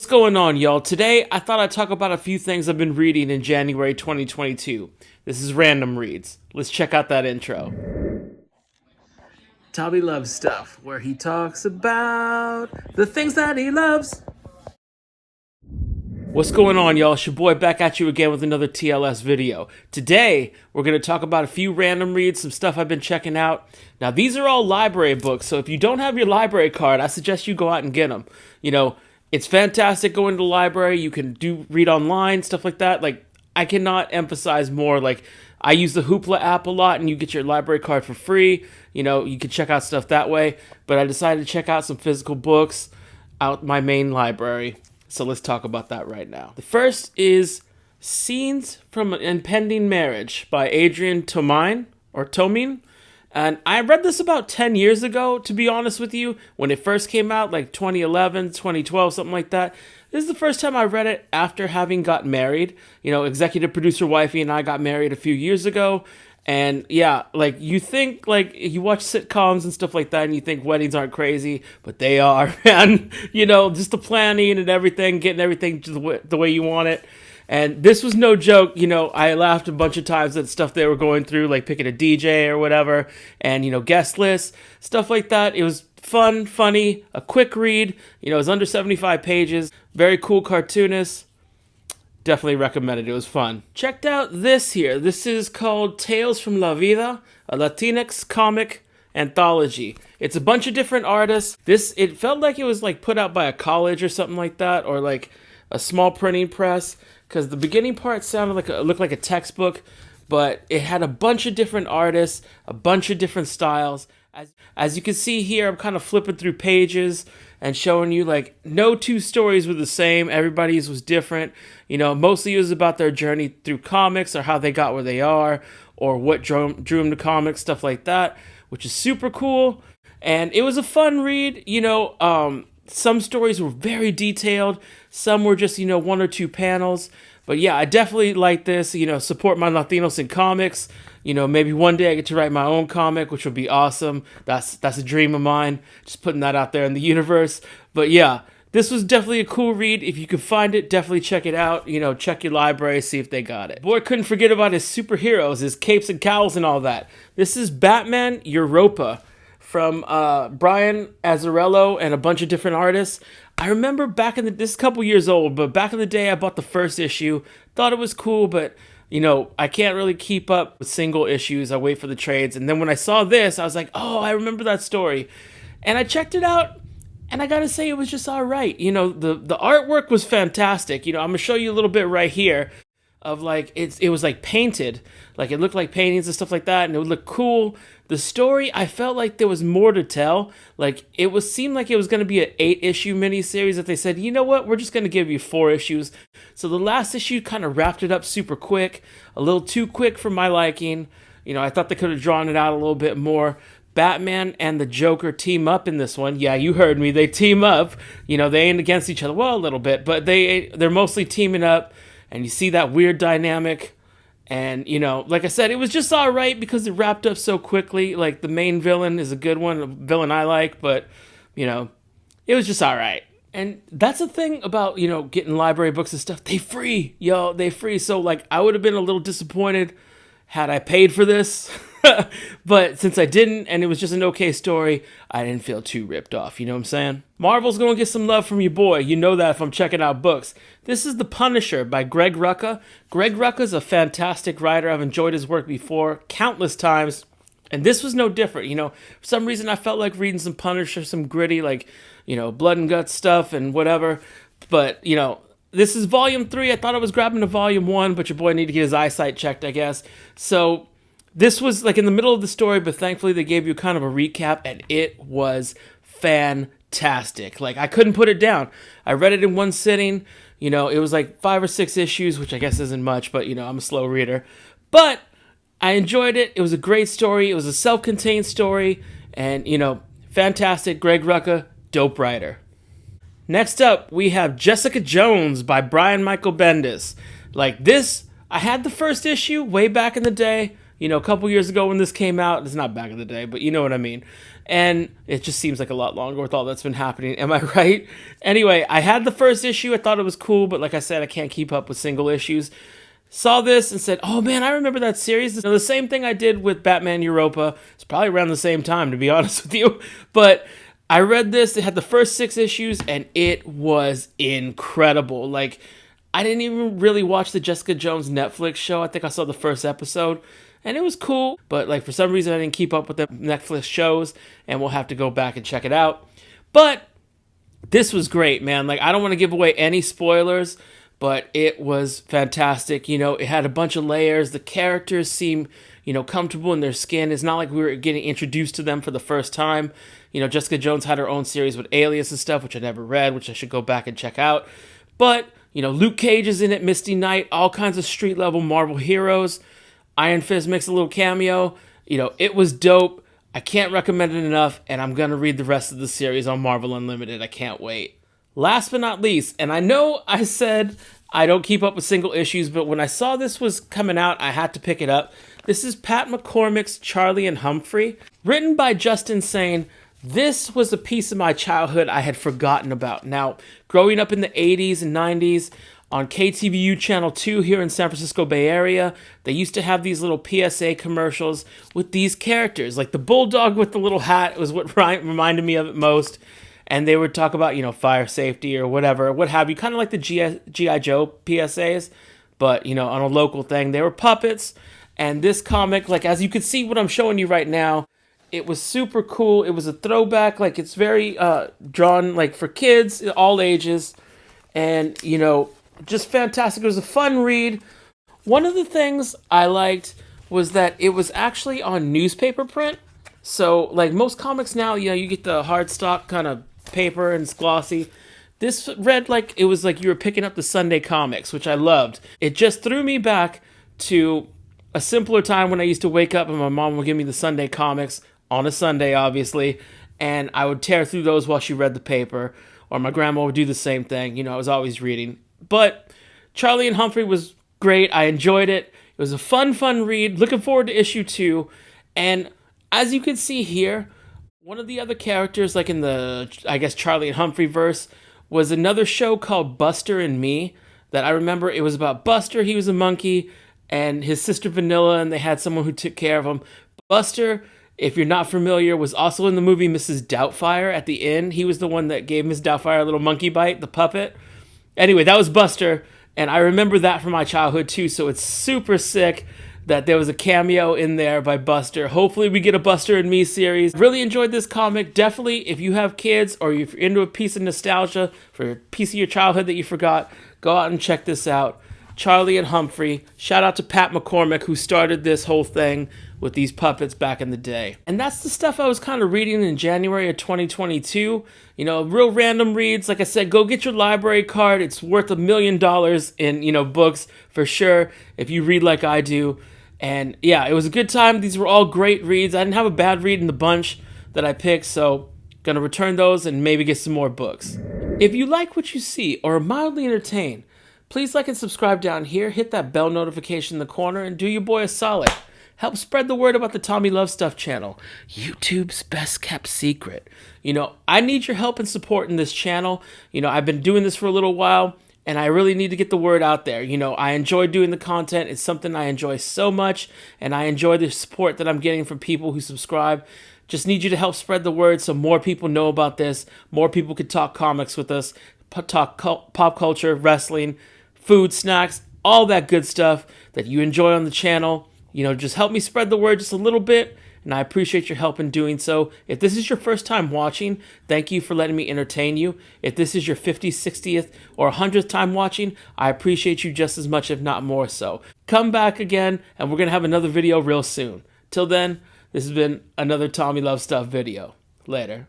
What's going on, y'all? Today, I thought I'd talk about a few things I've been reading in January 2022. This is Random Reads. Let's check out that intro. Tommy loves stuff, where he talks about the things that he loves. What's going on, y'all? It's your boy back at you again with another TLS video. Today, we're going to talk about a few random reads, some stuff I've been checking out. Now, these are all library books, so if you don't have your library card, I suggest you go out and get them. It's fantastic going to the library. You can read online, stuff like that. I cannot emphasize more. I use the Hoopla app a lot, and you get your library card for free. You can check out stuff that way. But I decided to check out some physical books out my main library. So let's talk about that right now. The first is Scenes from an Impending Marriage by Adrian Tomine, or Tomine. And I read this about 10 years ago, to be honest with you, when it first came out, 2011, 2012, something like that. This is the first time I read it after having got married. Executive producer wifey and I got married a few years ago. And yeah, you think, you watch sitcoms and stuff like that and you think weddings aren't crazy, but they are. And, just the planning and everything, getting everything the way you want it. And this was no joke. I laughed a bunch of times at stuff they were going through, like picking a DJ or whatever, and, guest lists, stuff like that. It was fun, funny, a quick read. It was under 75 pages. Very cool cartoonist. Definitely recommend it. It was fun. Checked out this here. This is called Tales from La Vida, a Latinx comic anthology. It's a bunch of different artists. It felt like it was put out by a college or something like that, or a small printing press, because the beginning part looked like a textbook, but it had a bunch of different artists, a bunch of different styles. As you can see here, I'm kind of flipping through pages and showing you no two stories were the same. Everybody's was different. Mostly it was about their journey through comics, or how they got where they are, or what drew them to comics, stuff like that, which is super cool. And it was a fun read. Some stories were very detailed. Some were just, one or two panels. But yeah, I definitely like this. Support my Latinos in comics. Maybe one day I get to write my own comic, which would be awesome. That's a dream of mine. Just putting that out there in the universe. But yeah, this was definitely a cool read. If you can find it, definitely check it out. Check your library, see if they got it. Boy couldn't forget about his superheroes, his capes and cowls and all that. This is Batman Europa from Brian Azzarello and a bunch of different artists. I remember this is a couple years old, but back in the day I bought the first issue. Thought it was cool, but I can't really keep up with single issues. I wait for the trades. And then when I saw this, I was like, oh, I remember that story. And I checked it out, and I gotta say it was just all right. The artwork was fantastic. I'm gonna show you a little bit right here of it was painted. It looked like paintings and stuff like that, and it would look cool. The story, I felt like there was more to tell. Seemed like it was going to be an 8-issue miniseries that they said, you know what, we're just going to give you 4 issues. So the last issue kind of wrapped it up super quick, a little too quick for my liking. I thought they could have drawn it out a little bit more. Batman and the Joker team up in this one. Yeah, you heard me. They team up. They ain't against each other. Well, a little bit, but they're mostly teaming up, and you see that weird dynamic. And, like I said, it was just all right because it wrapped up so quickly. The main villain is a good one, a villain I like, but, it was just all right. And that's the thing about, getting library books and stuff. They free, yo, they free. So, I would have been a little disappointed had I paid for this. But since I didn't, and it was just an okay story, I didn't feel too ripped off, you know what I'm saying? Marvel's gonna get some love from your boy, you know that if I'm checking out books. This is The Punisher by Greg Rucka. Greg Rucka's a fantastic writer. I've enjoyed his work before, countless times, and this was no different. For some reason I felt like reading some Punisher, some gritty, blood and guts stuff and whatever, but, this is volume 3. I thought I was grabbing a volume 1, but your boy needed to get his eyesight checked, I guess. So this was in the middle of the story, but thankfully they gave you kind of a recap, and it was fantastic. I couldn't put it down. I read it in one sitting. It was 5 or 6 issues, which I guess isn't much, but I'm a slow reader. But I enjoyed it. It was a great story. It was a self-contained story, and fantastic. Greg Rucka, dope writer. Next up, we have Jessica Jones by Brian Michael Bendis. This, I had the first issue way back in the day, a couple years ago when this came out. It's not back in the day, but you know what I mean. And it just seems like a lot longer with all that's been happening. Am I right? Anyway, I had the first issue. I thought it was cool, but like I said, I can't keep up with single issues. Saw this and said, oh man, I remember that series. The same thing I did with Batman Europa. It's probably around the same time, to be honest with you. But I read this. It had the first 6 issues, and it was incredible. Like, I didn't even really watch the Jessica Jones Netflix show. I think I saw the first episode. And it was cool, but like for some reason I didn't keep up with the Netflix shows, and we'll have to go back and check it out. But this was great, man. Like, I don't want to give away any spoilers, but it was fantastic. You know, it had a bunch of layers. The characters seem, you know, comfortable in their skin. It's not like we were getting introduced to them for the first time. You know, Jessica Jones had her own series with Alias and stuff, which I never read, which I should go back and check out. But, you know, Luke Cage is in it, Misty Knight, all kinds of street-level Marvel heroes. Iron Fist makes a little cameo. You know, it was dope. I can't recommend it enough, and I'm going to read the rest of the series on Marvel Unlimited. I can't wait. Last but not least, and I know I said I don't keep up with single issues, but when I saw this was coming out, I had to pick it up. This is Pat McCormick's Charlie and Humphrey, written by Justin Sane. This was a piece of my childhood I had forgotten about. Now, growing up in the 80s and 90s, on KTVU Channel 2 here in San Francisco Bay Area, they used to have these little PSA commercials with these characters. Like the bulldog with the little hat was what reminded me of it most. And they would talk about, you know, fire safety or whatever, what have you. Kind of like the G.I. Joe PSAs, but, you know, on a local thing. They were puppets. And this comic, like as you can see what I'm showing you right now, it was super cool. It was a throwback. Like it's very drawn like for kids, all ages. And, you know, just fantastic. It was a fun read. One of the things I liked was that it was actually on newspaper print. So, like most comics now, you know, you get the hardstock kind of paper and it's glossy. This read like it was like you were picking up the Sunday comics, which I loved. It just threw me back to a simpler time when I used to wake up and my mom would give me the Sunday comics on a Sunday, obviously, and I would tear through those while she read the paper, or my grandma would do the same thing. You know, I was always reading. But Charlie and Humphrey was great. I enjoyed it. It was a fun read. Looking forward to issue 2. And as you can see here, one of the other characters, like in the, I guess, Charlie and Humphrey verse, was another show called Buster and Me that I remember. It was about Buster. He was a monkey, and his sister Vanilla, and they had someone who took care of him. Buster, if you're not familiar, was also in the movie Mrs. Doubtfire at the end. He was the one that gave Miss Doubtfire a little monkey bite, the puppet. Anyway, that was Buster, and I remember that from my childhood too, so it's super sick that there was a cameo in there by Buster. Hopefully we get a Buster and Me series. Really enjoyed this comic. Definitely, if you have kids or if you're into a piece of nostalgia for a piece of your childhood that you forgot, go out and check this out. Charlie and Humphrey. Shout out to Pat McCormick, who started this whole thing with these puppets back in the day. And that's the stuff I was kind of reading in January of 2022. You know, real random reads. Like I said, go get your library card. It's worth $1 million in, you know, books for sure if you read like I do. And yeah, it was a good time. These were all great reads. I didn't have a bad read in the bunch that I picked, so gonna return those and maybe get some more books. If you like what you see or are mildly entertained, please like and subscribe down here. Hit that bell notification in the corner and do your boy a solid. Help spread the word about the Tommy Love Stuff channel, YouTube's best kept secret. You know, I need your help and support in this channel. You know, I've been doing this for a little while, and I really need to get the word out there. You know, I enjoy doing the content. It's something I enjoy so much, and I enjoy the support that I'm getting from people who subscribe. Just need you to help spread the word so more people know about this. More people can talk comics with us, talk pop culture, wrestling, food, snacks, all that good stuff that you enjoy on the channel. You know, just help me spread the word just a little bit, and I appreciate your help in doing so. If this is your first time watching, thank you for letting me entertain you. If this is your 50th, 60th, or 100th time watching, I appreciate you just as much, if not more so. Come back again, and we're going to have another video real soon. Till then, this has been another Tommy Love Stuff video. Later.